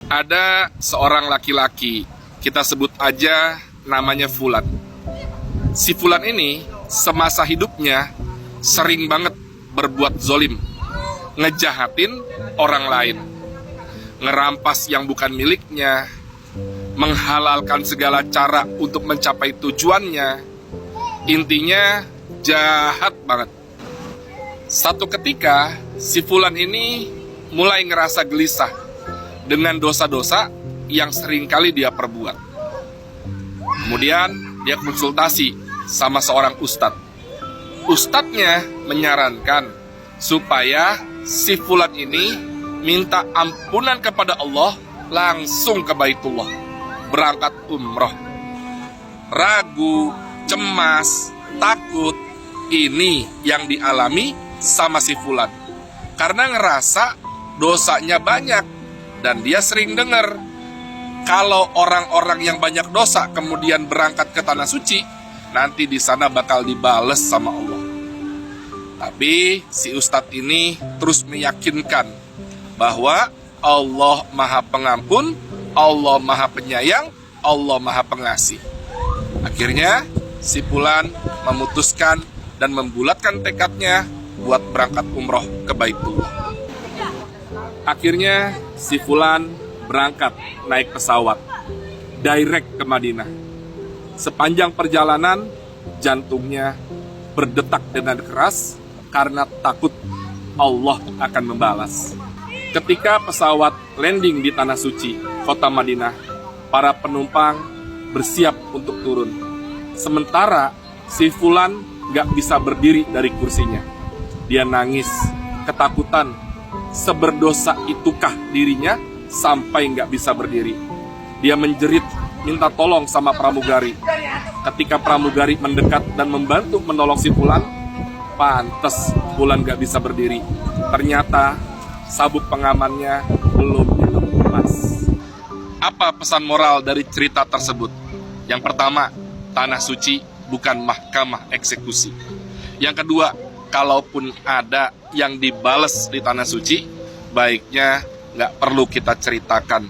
Ada seorang laki-laki, kita sebut aja namanya Fulan. Si Fulan ini semasa hidupnya sering banget berbuat zolim, ngejahatin orang lain, ngerampas yang bukan miliknya, menghalalkan segala cara untuk mencapai tujuannya. Intinya jahat banget. Satu ketika si Fulan ini mulai ngerasa gelisah dengan dosa-dosa yang seringkali dia perbuat. Kemudian dia konsultasi sama seorang ustadz. Ustadznya menyarankan supaya si Fulan ini minta ampunan kepada Allah langsung ke Baitullah, berangkat umroh. Ragu, cemas, takut, ini yang dialami sama si Fulan. Karena ngerasa dosanya banyak. Dan dia sering dengar, kalau orang-orang yang banyak dosa kemudian berangkat ke tanah suci, nanti di sana bakal dibales sama Allah. Tapi si ustadz ini terus meyakinkan bahwa Allah Maha Pengampun, Allah Maha Penyayang, Allah Maha Pengasih. Akhirnya si Fulan memutuskan dan membulatkan tekadnya buat berangkat umroh ke Baitullah. Akhirnya si Fulan berangkat naik pesawat direct ke Madinah. Sepanjang perjalanan jantungnya berdetak dengan keras karena takut Allah akan membalas. Ketika pesawat landing di tanah suci kota Madinah, para penumpang bersiap untuk turun. Sementara si Fulan gak bisa berdiri dari kursinya. Dia nangis, ketakutan. Seberdosa itukah dirinya sampai nggak bisa berdiri. Dia menjerit, minta tolong sama pramugari. Ketika pramugari mendekat dan membantu menolong si Fulan, pantes Fulan nggak bisa berdiri. Ternyata sabuk pengamannya belum dilepas. Apa pesan moral dari cerita tersebut? Yang pertama, tanah suci bukan mahkamah eksekusi. Yang kedua, kalaupun ada yang dibales di tanah suci, baiknya nggak perlu kita ceritakan.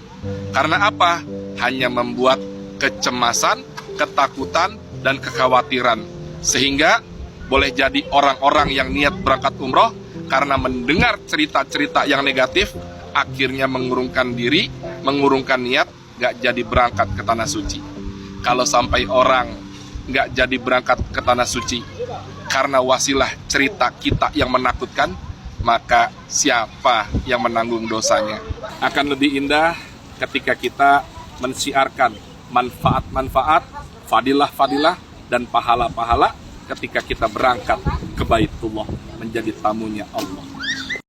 Karena apa? Hanya membuat kecemasan, ketakutan, dan kekhawatiran. Sehingga boleh jadi orang-orang yang niat berangkat umroh, karena mendengar cerita-cerita yang negatif, akhirnya mengurungkan diri, mengurungkan niat, nggak jadi berangkat ke tanah suci. Kalau sampai orang nggak jadi berangkat ke tanah suci karena wasilah cerita kita yang menakutkan, maka siapa yang menanggung dosanya? Akan lebih indah ketika kita mensiarkan manfaat-manfaat, fadilah-fadilah, dan pahala-pahala ketika kita berangkat ke Baitullah menjadi tamunya Allah.